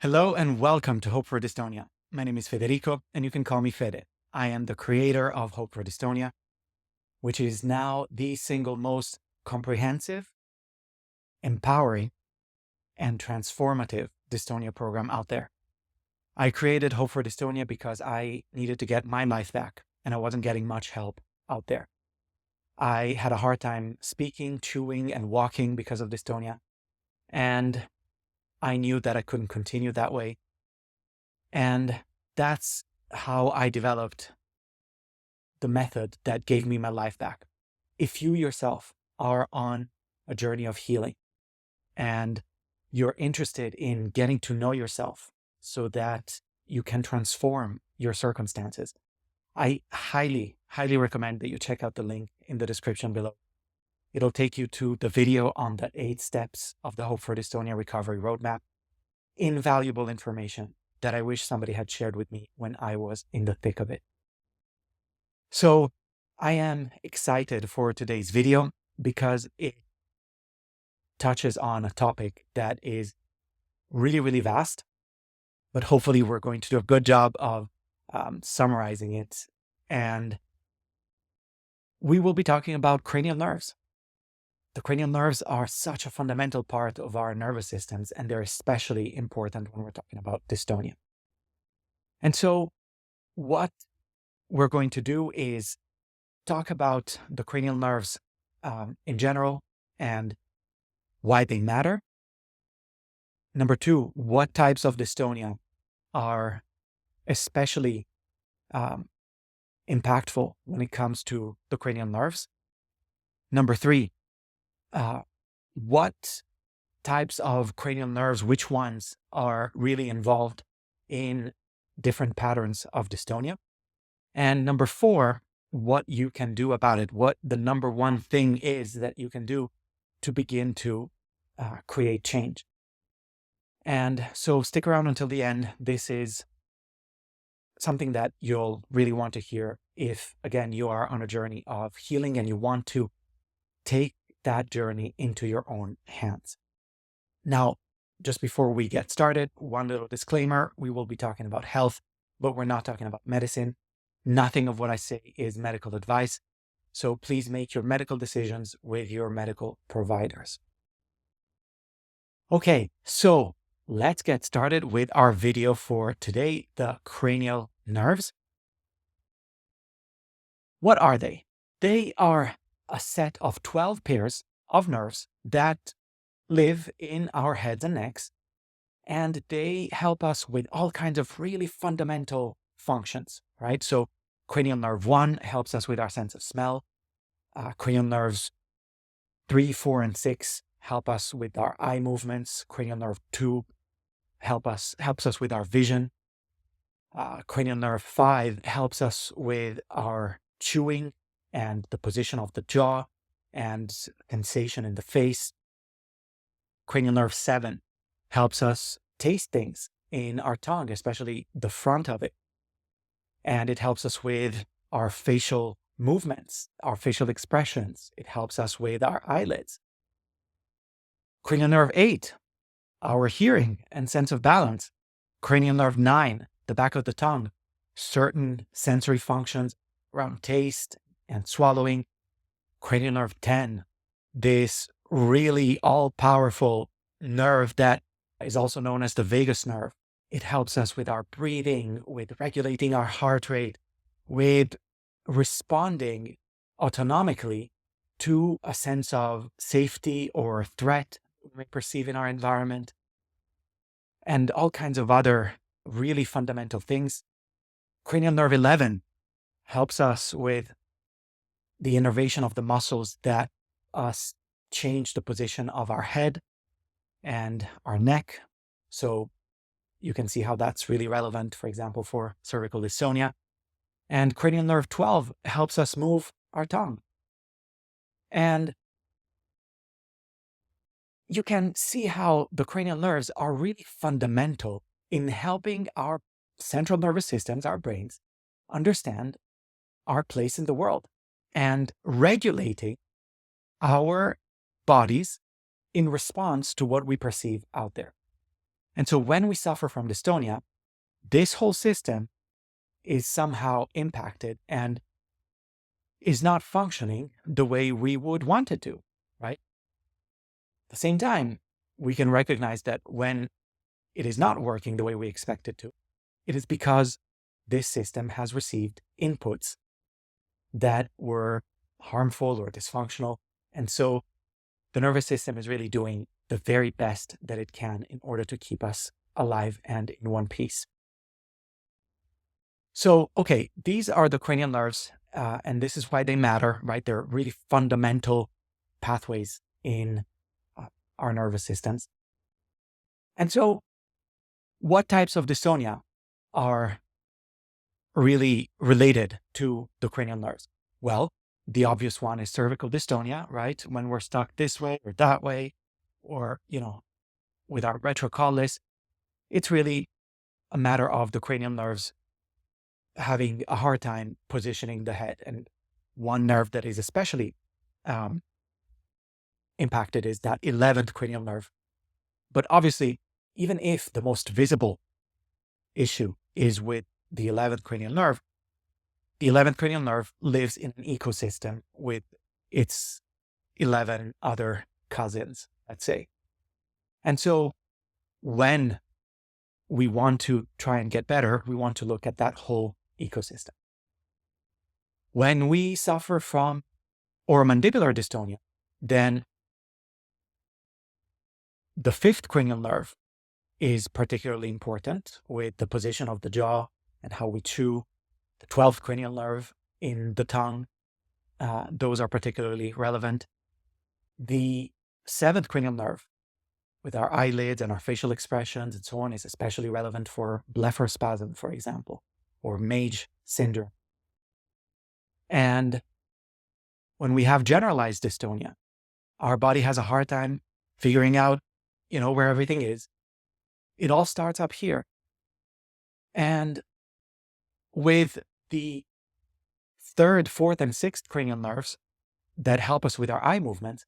Hello and welcome to Hope for Dystonia. My name is Federico and you can call me Fede. I am the creator of Hope for Dystonia, which is now the single most comprehensive, empowering, and transformative dystonia program out there. I created Hope for Dystonia because I needed to get my life back and I wasn't getting much help out there. I had a hard time speaking, chewing, and walking because of dystonia. And I knew that I couldn't continue that way. And that's how I developed the method that gave me my life back. If you yourself are on a journey of healing and you're interested in getting to know yourself so that you can transform your circumstances, I highly, highly recommend that you check out the link in the description below. It'll take you to the video on the 8 steps of the Hope for Dystonia recovery roadmap. Invaluable information that I wish somebody had shared with me when I was in the thick of it. So I am excited for today's video because it touches on a topic that is really, really vast, but hopefully we're going to do a good job of summarizing it. And we will be talking about cranial nerves. The cranial nerves are such a fundamental part of our nervous systems, and they're especially important when we're talking about dystonia. And so what we're going to do is talk about the cranial nerves in general and why they matter. Number 2, what types of dystonia are especially impactful when it comes to the cranial nerves. Number 3, what types of cranial nerves, which ones are really involved in different patterns of dystonia. And number 4, what you can do about it, what the number one thing is that you can do to begin to create change. And so stick around until the end. This is something that you'll really want to hear if, again, you are on a journey of healing and you want to take that journey into your own hands. Now, just before we get started, one little disclaimer: we will be talking about health, but we're not talking about medicine. Nothing of what I say is medical advice, so please make your medical decisions with your medical providers. Okay, so let's get started with our video for today, the cranial nerves. What are they? They are a set of 12 pairs of nerves that live in our heads and necks, and they help us with all kinds of really fundamental functions, right? So cranial nerve 1 helps us with our sense of smell. Cranial nerves 3, 4, and 6 help us with our eye movements. Cranial nerve 2 helps us with our vision. Cranial nerve 5 helps us with our chewing and the position of the jaw and sensation in the face. Cranial nerve 7 helps us taste things in our tongue, especially the front of it. And it helps us with our facial movements, our facial expressions. It helps us with our eyelids. Cranial nerve 8, our hearing and sense of balance. Cranial nerve 9, the back of the tongue, certain sensory functions around taste and swallowing. Cranial nerve 10, this really all-powerful nerve that is also known as the vagus nerve. It helps us with our breathing, with regulating our heart rate, with responding autonomically to a sense of safety or threat we may perceive in our environment, and all kinds of other really fundamental things. Cranial nerve 11 helps us with the innervation of the muscles that change the position of our head and our neck. So you can see how that's really relevant, for example, for cervical dystonia. And cranial nerve 12 helps us move our tongue. And you can see how the cranial nerves are really fundamental in helping our central nervous systems, our brains, understand our place in the world and regulating our bodies in response to what we perceive out there. And so when we suffer from dystonia, this whole system is somehow impacted and is not functioning the way we would want it to, right? At the same time, we can recognize that when it is not working the way we expect it to, it is because this system has received inputs that were harmful or dysfunctional. And so the nervous system is really doing the very best that it can in order to keep us alive and in one piece. So, okay, these are the cranial nerves, and this is why they matter, right? They're really fundamental pathways in our nervous systems. And so, what types of dystonia are really related to the cranial nerves? Well, the obvious one is cervical dystonia, right? When we're stuck this way or that way, or, with our retrocollis, it's really a matter of the cranial nerves having a hard time positioning the head. And one nerve that is especially impacted is that 11th cranial nerve. But obviously, even if the most visible issue is with the 11th cranial nerve, the 11th cranial nerve lives in an ecosystem with its 11 other cousins, let's say. And so when we want to try and get better, we want to look at that whole ecosystem. When we suffer from oromandibular dystonia, then the 5th cranial nerve is particularly important with the position of the jaw and how we chew. The 12th cranial nerve in the tongue, those are particularly relevant. The 7th cranial nerve with our eyelids and our facial expressions and so on is especially relevant for blepharospasm, for example, or Mage syndrome. And when we have generalized dystonia, our body has a hard time figuring out, where everything is. It all starts up here. And with the 3rd, 4th, and 6th cranial nerves that help us with our eye movement,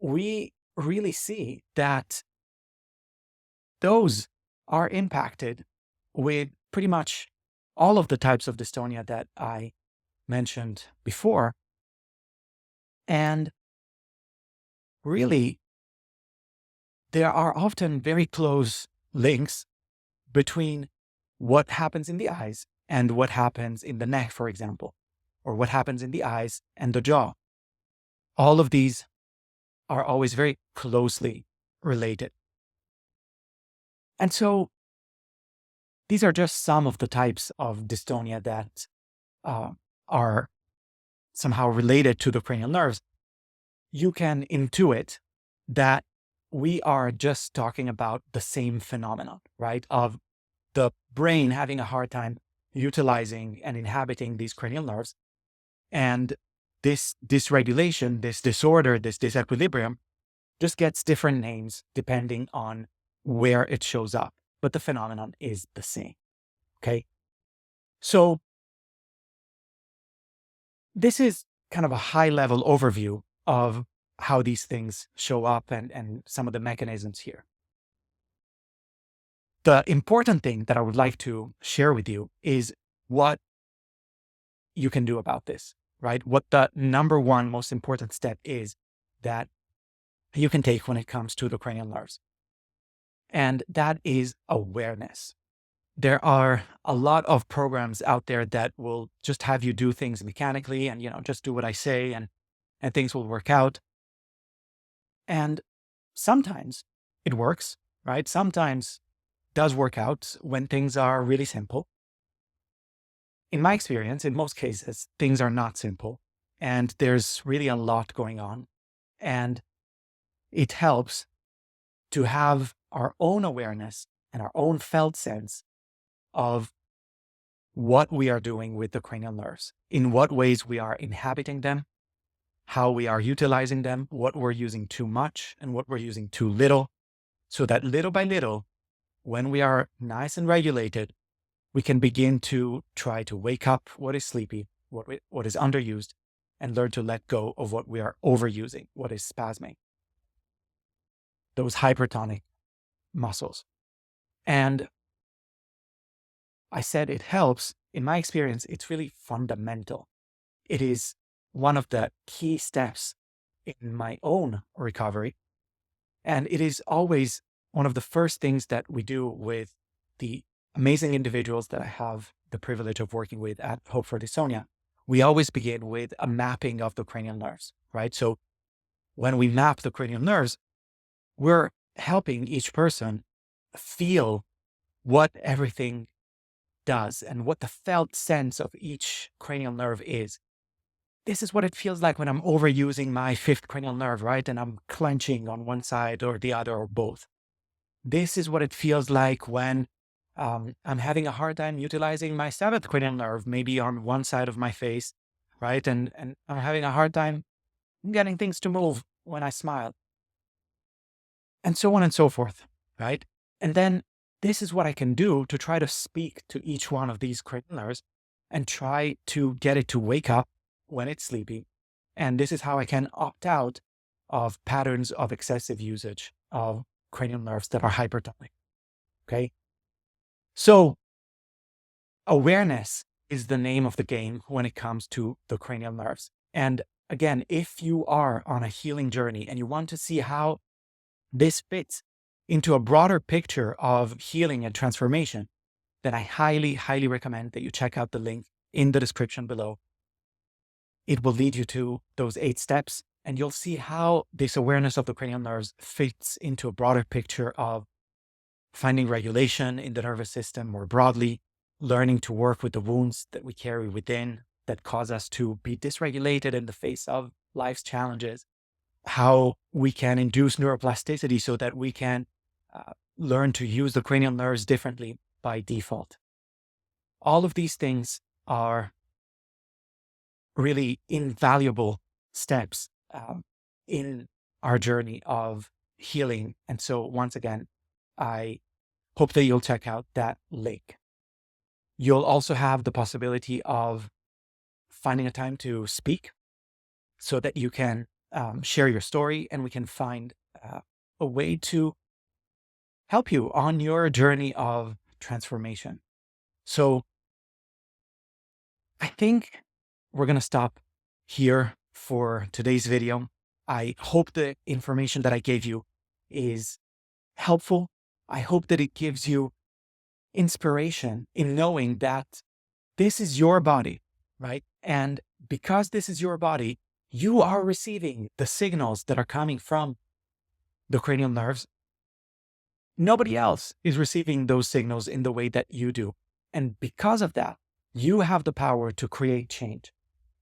we really see that those are impacted with pretty much all of the types of dystonia that I mentioned before. And really, there are often very close links between what happens in the eyes and what happens in the neck, for example, or what happens in the eyes and the jaw. All of these are always very closely related. And so these are just some of the types of dystonia that are somehow related to the cranial nerves. You can intuit that we are just talking about the same phenomenon, right? Of the brain having a hard time utilizing and inhabiting these cranial nerves. And this dysregulation, this disorder, this disequilibrium just gets different names depending on where it shows up. But the phenomenon is the same. Okay. So this is kind of a high level overview of how these things show up and some of the mechanisms here. The important thing that I would like to share with you is what you can do about this, right? What the number one most important step is that you can take when it comes to the cranial nerves. And that is awareness. There are a lot of programs out there that will just have you do things mechanically and, just do what I say and things will work out. And sometimes it works, right? Sometimes it does work out when things are really simple. In my experience, in most cases, things are not simple and there's really a lot going on. And it helps to have our own awareness and our own felt sense of what we are doing with the cranial nerves, in what ways we are inhabiting them, how we are utilizing them, what we're using too much and what we're using too little, so that little by little, when we are nice and regulated, we can begin to try to wake up what is sleepy, what is underused, and learn to let go of what we are overusing, what is spasming, those hypertonic muscles. And I said it helps. In my experience, it's really fundamental. It is one of the key steps in my own recovery. And it is always one of the first things that we do with the amazing individuals that I have the privilege of working with at Hope for Dystonia. We always begin with a mapping of the cranial nerves, right? So when we map the cranial nerves, we're helping each person feel what everything does and what the felt sense of each cranial nerve is. This is what it feels like when I'm overusing my fifth cranial nerve, right? And I'm clenching on one side or the other or both. This is what it feels like when I'm having a hard time utilizing my seventh cranial nerve, maybe on one side of my face, right? And I'm having a hard time getting things to move when I smile, and so on and so forth, right? And then this is what I can do to try to speak to each one of these cranial nerves and try to get it to wake up when it's sleeping. And this is how I can opt out of patterns of excessive usage of cranial nerves that are hypertonic. Okay. So awareness is the name of the game when it comes to the cranial nerves. And again, if you are on a healing journey and you want to see how this fits into a broader picture of healing and transformation, then I highly, highly recommend that you check out the link in the description below. It will lead you to those 8 steps, and you'll see how this awareness of the cranial nerves fits into a broader picture of finding regulation in the nervous system more broadly, learning to work with the wounds that we carry within that cause us to be dysregulated in the face of life's challenges, how we can induce neuroplasticity so that we can learn to use the cranial nerves differently by default. All of these things are really invaluable steps in our journey of healing. And so once again, I hope that you'll check out that link. You'll also have the possibility of finding a time to speak so that you can share your story, and we can find a way to help you on your journey of transformation. So I think we're going to stop here for today's video. I hope the information that I gave you is helpful. I hope that it gives you inspiration in knowing that this is your body, right? And because this is your body, you are receiving the signals that are coming from the cranial nerves. Nobody else is receiving those signals in the way that you do. And because of that, you have the power to create change.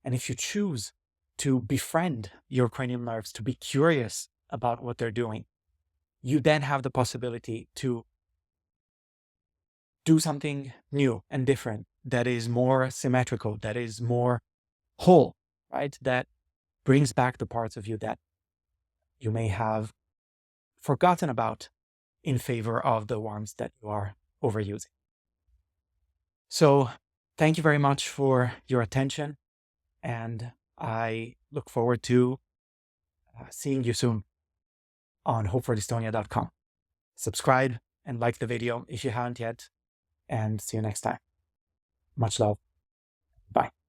And if you choose to befriend your cranial nerves, to be curious about what they're doing, you then have the possibility to do something new and different that is more symmetrical, that is more whole, right? That brings back the parts of you that you may have forgotten about in favor of the ones that you are overusing. So thank you very much for your attention, and I look forward to seeing you soon on hopefordystonia.com. Subscribe and like the video if you haven't yet, and see you next time. Much love. Bye.